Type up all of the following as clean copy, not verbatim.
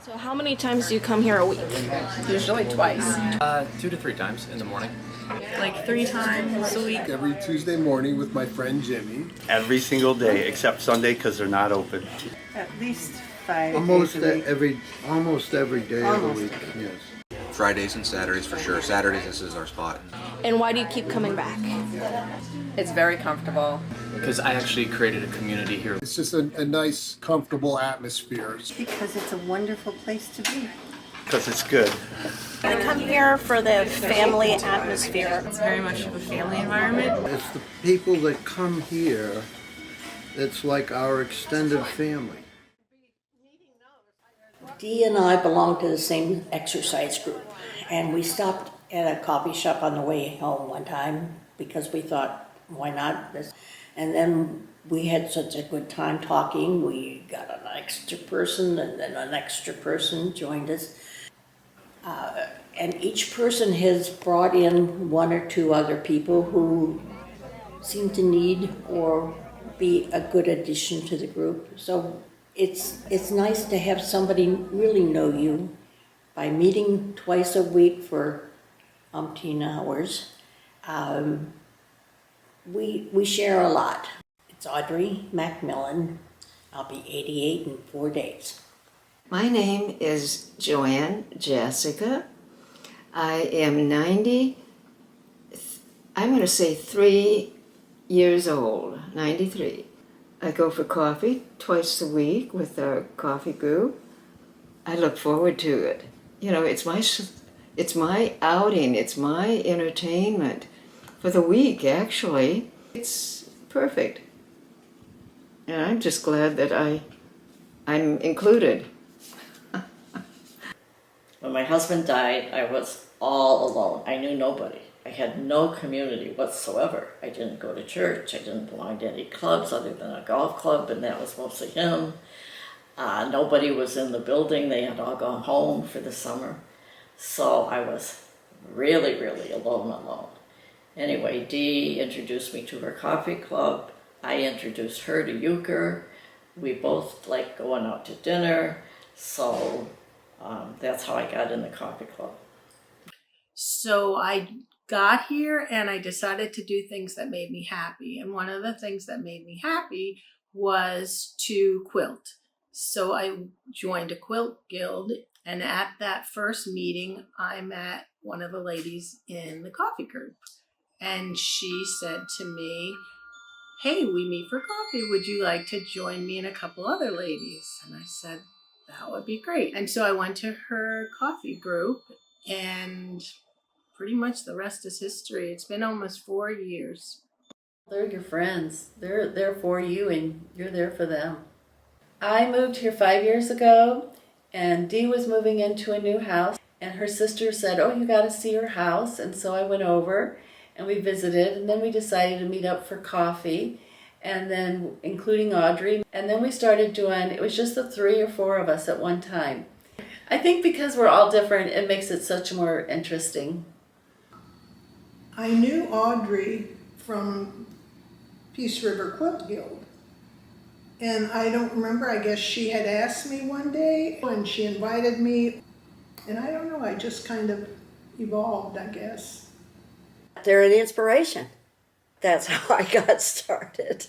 So how many times do you come here a week? Usually twice. 2 to 3 times in the morning. Like 3 times a week. Every Tuesday morning with my friend Jimmy. Every single day except Sunday because they're not open. At least 5 Almost days a week. almost every day of the week, yes. Fridays and Saturdays for sure. Saturdays, this is our spot. And why do you keep coming back? It's very comfortable. Because I actually created a community here. It's just a nice, comfortable atmosphere. Because it's a wonderful place to be. Because it's good. I come here for the family atmosphere. It's very much of a family environment. It's the people that come here that's like our extended family. Dee and I belong to the same exercise group, and we stopped at a coffee shop on the way home one time because we thought, why not? And then we had such a good time talking. We got an extra person, and then an extra person joined us. And each person has brought in 1 or 2 other people who seem to need or be a good addition to the group. So it's nice to have somebody really know you by meeting twice a week for umpteen hours. We share a lot. It's Audrey Macmillan. I'll be 88 in 4 days. My name is Joanne Jessica. I am 90, I'm going to say 3 years old, 93. I go for coffee twice a week with our coffee group. I look forward to it. You know, it's my outing, it's my entertainment for the week, actually. It's perfect. And I'm just glad that I'm included. When my husband died, I was all alone. I knew nobody. I had no community whatsoever. I didn't go to church. I didn't belong to any clubs other than a golf club, and that was mostly him. Nobody was in the building. They had all gone home for the summer. So I was really, really alone. Anyway, Dee introduced me to her coffee club. I introduced her to euchre. We both like going out to dinner. So that's how I got in the coffee club. So I got here and I decided to do things that made me happy. And one of the things that made me happy was to quilt. So I joined a quilt guild, and at that first meeting, I met one of the ladies in the coffee group. And she said to me, hey, we meet for coffee. Would you like to join me and a couple other ladies? And I said, that would be great. And so I went to her coffee group, and pretty much the rest is history. It's been almost 4 years. They're your friends. They're there for you and you're there for them. I moved here 5 years ago, and Dee was moving into a new house, and her sister said, oh, you got to see her house. And so I went over and we visited, and then we decided to meet up for coffee, and then including Audrey. And then we started doing, it was just the 3 or 4 of us at one time. I think because we're all different, it makes it such more interesting. I knew Audrey from Peace River Quilt Guild. And I don't remember, I guess she had asked me one day and she invited me. And I don't know, I just kind of evolved, I guess. They're an inspiration. That's how I got started.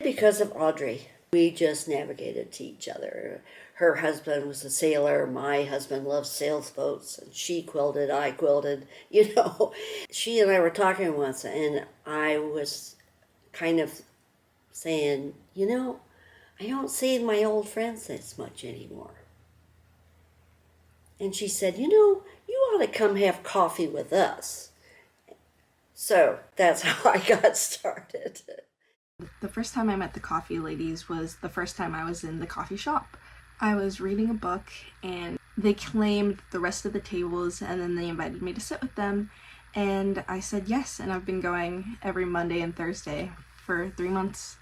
Because of Audrey, we just navigated to each other. Her husband was a sailor. My husband loved sailboats, and she quilted, I quilted. You know, she and I were talking once, and I was kind of saying, you know, I don't see my old friends as much anymore. And she said, you know, you ought to come have coffee with us. So that's how I got started. The first time I met the coffee ladies was the first time I was in the coffee shop. I was reading a book and they claimed the rest of the tables, and then they invited me to sit with them, and I said yes, and I've been going every Monday and Thursday for 3 months.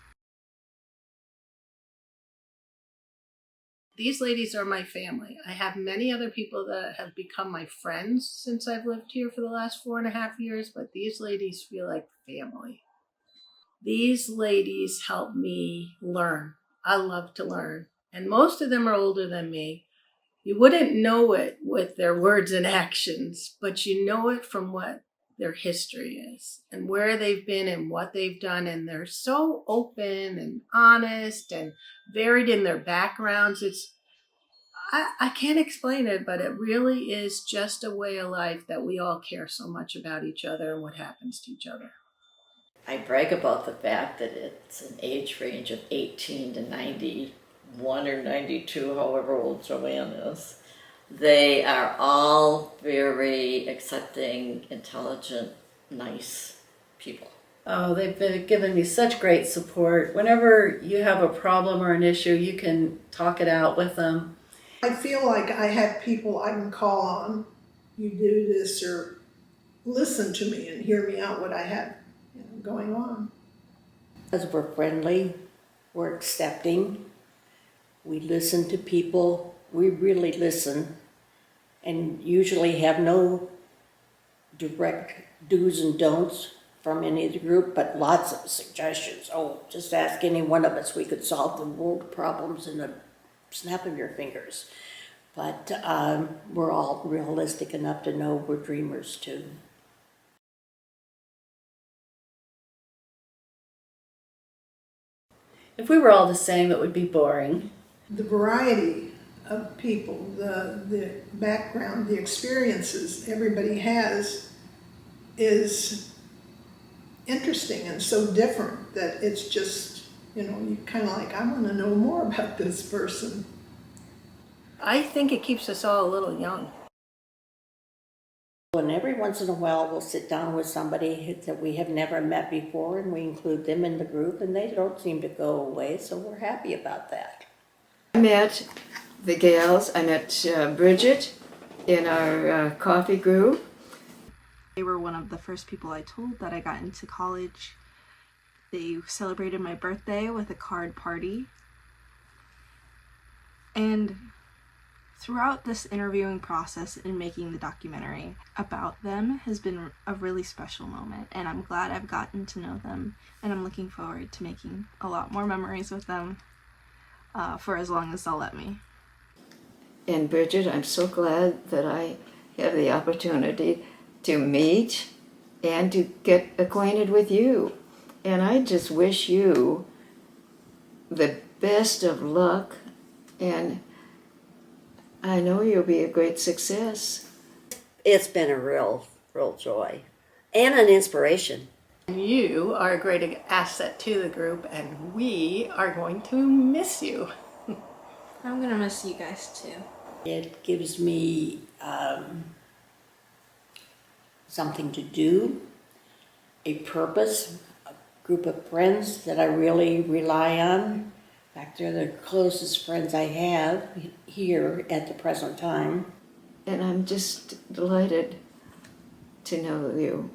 These ladies are my family. I have many other people that have become my friends since I've lived here for the last 4.5 years, but these ladies feel like family. These ladies help me learn. I love to learn. And most of them are older than me. You wouldn't know it with their words and actions, but you know it from what their history is and where they've been and what they've done. And they're so open and honest and varied in their backgrounds. I can't explain it, but it really is just a way of life that we all care so much about each other and what happens to each other. I brag about the fact that it's an age range of 18 to 91 or 92, however old Joanne is. They are all very accepting, intelligent, nice people. Oh, they've been giving me such great support. Whenever you have a problem or an issue, you can talk it out with them. I feel like I have people I can call on. You do this, or listen to me and hear me out what I have going on. As we're friendly, we're accepting, we listen to people, we really listen, and usually have no direct do's and don'ts from any of the group, but lots of suggestions. Oh, just ask any one of us, we could solve the world problems in a snap of your fingers. But we're all realistic enough to know we're dreamers too. If we were all the same, it would be boring. The variety of people, the background, the experiences everybody has is interesting and so different that it's just, you kind of like, I want to know more about this person. I think it keeps us all a little young. And every once in a while, we'll sit down with somebody that we have never met before, and we include them in the group, and they don't seem to go away, so we're happy about that. I met the gals, I met Bridget in our coffee group. They were one of the first people I told that I got into college. They celebrated my birthday with a card party. And throughout this interviewing process and making the documentary about them has been a really special moment, and I'm glad I've gotten to know them, and I'm looking forward to making a lot more memories with them for as long as they'll let me. And Bridget, I'm so glad that I have the opportunity to meet and to get acquainted with you. And I just wish you the best of luck, and I know you'll be a great success. It's been a real joy and an inspiration. You are a great asset to the group, and we are going to miss you. I'm gonna miss you guys too. It gives me something to do, a purpose, a group of friends that I really rely on. In fact, they're the closest friends I have here at the present time. And I'm just delighted to know you.